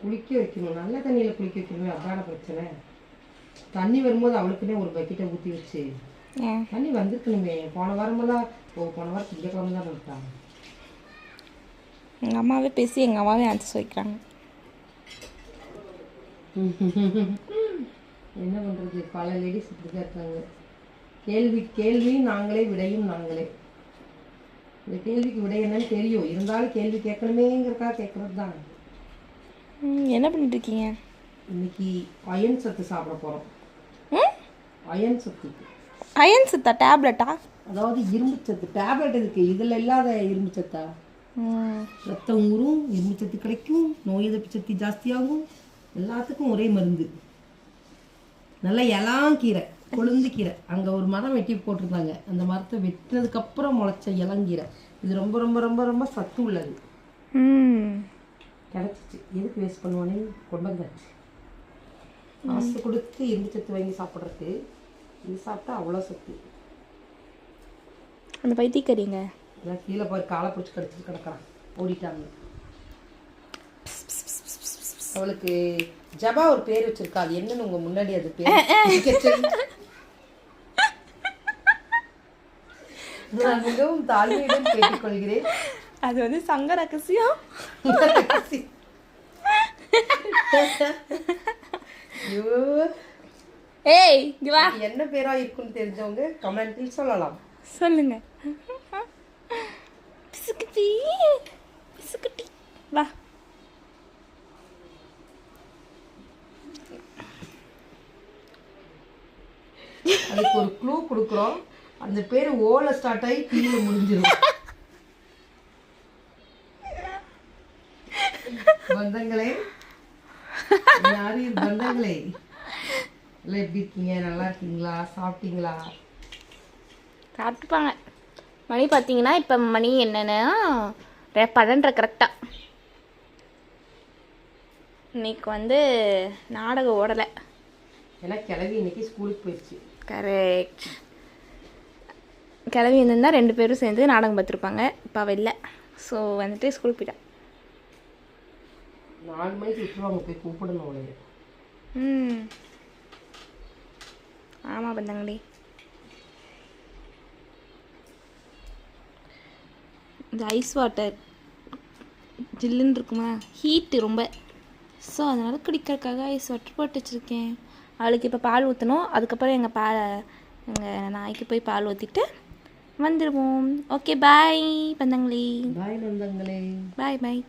குளிக்க வைக்கணும், நல்ல தண்ணியில் குளிக்க வைக்கணும். அதான பிரச்சனை. தண்ணி வரும்போது அவளுக்குன்னே ஒரு பக்கெட்டை ஊற்றி வச்சு தண்ணி வந்துருக்கணுமே. போன வாரமெல்லாம் போன வாரம் திங்கக்கிழமை தான் விட்டாங்க. எங்கள் அம்மாவே பேசி எங்கள் அம்மாவே ஆன்சர் வைக்கிறாங்க. என்ன பண்ணுறது, பல லேடிஸ் இப்படி தான் இருக்காங்க. கேள்வியும் நாங்களே, விடையும் நாங்களே. இந்த கேள்விக்கு விடை என்னன்னு தெரியும், இருந்தாலும் கேள்வி கேட்கணுமேங்கிறக்கா கேட்கறது தான். என்ன பண்ணிட்டு இருக்கீங்க? இன்னைக்கு அயன் சத்து சாப்பிட போகிறோம். அயன் சத்து. அயன் சத்தா? டேப்லெட்டா? அதாவது இரும்பு சத்து டேப்லெட் இருக்கு, இதில் இல்லாத இரும்பு சத்தா. ரத்தம் ஊறும், இரும்பு சத்து கிடைக்கும், நோய் எதிர்ப்பு சக்தி ஜாஸ்தியாகும், எல்லாத்துக்கும் ஒரே மருந்து. நல்லா இளங்கீரை, கொழுந்து கீரை. அங்கே ஒரு மரம் வெட்டி போட்டிருந்தாங்க, அந்த மரத்தை வெட்டினதுக்கப்புறம் முளைச்ச இளங்கீரை. இது ரொம்ப ரொம்ப ரொம்ப ரொம்ப சத்து உள்ளது. கிடச்சிச்சு, எதுக்கு வேஸ்ட் பண்ணுவானே கொண்டு வந்தாச்சு. காசு கொடுத்து இரும்பு சத்து வாங்கி சாப்பிட்றதுக்கு இது சாப்பிட்டா அவ்வளோ சத்து. அந்த பைத்தியக்காரிங்க எல்லாம் கீழே போய் காலை பிடிச்சி கடிச்சிட்டு கிடக்குறான், ஓடிட்டாங்க. அவளுக்கு ஜபா ஒரு பேர் வச்சிருக்கா, அது என்னன்னு உங்க முன்னாடி அது பேர் நான் மிகவும் தாழ்மையுடன் கேட்டுக்கொள்கிறேன். அது வந்து சங்க ரகசியம். ஏய் என்ன பேரா இருக்குன்னு தெரிஞ்சவங்க கமெண்ட்டில் சொல்லலாம். சொல்லுங்க. பிசுக்குட்டி பிசுக்குட்டி வா. அதுக்கு ஒரு க்ளூ கொடுக்குறோம், அந்த பேர் ஓல ஸ்டார்ட் ஆகி கீழே முடிஞ்சிடும். பந்தங்களே, யாரு பந்தங்களே, எல்லாம் எப்படி இருக்கீங்க? நல்லா இருக்கீங்களா? சாப்பிட்டீங்களா? சாப்பிட்டுப்பாங்க. மணி பார்த்தீங்கன்னா இப்போ மணி என்னென்னா 12 கரெக்டாக. இன்னைக்கு வந்து நாடகம் ஓடலை, ஏன்னா கிளவி இன்னைக்கு ஸ்கூலுக்கு போயிடுச்சு. கரெக்ட். கிளவி இருந்திருந்தா 2 பேரும் சேர்ந்து நாடகம் பார்த்துருப்பாங்க. இப்போ அவள் இல்லை, ஸோ வந்துட்டு ஸ்கூலுக்கு போயிட்டா. 4 மணிக்கு விட்டுருவாங்க, போய் கூப்பிடணும் அவளைய. ஆமாம் பந்தாங்களே. இந்த ஐஸ் வாட்டர் ஜில்லுன்னு இருக்குமா, ஹீட்டு ரொம்ப, ஸோ அதனால் குடிக்கிறதுக்காக ஐஸ் வாட்டர் போட்டு வச்சுருக்கேன். அவளுக்கு இப்போ பால் ஊற்றணும், அதுக்கப்புறம் எங்கள் நாய்க்கு போய் பால் ஊற்றிட்டு வந்துடுவோம். ஓகே பாய் பந்தங்களே. பாய் பந்தங்களே. பாய் பாய்.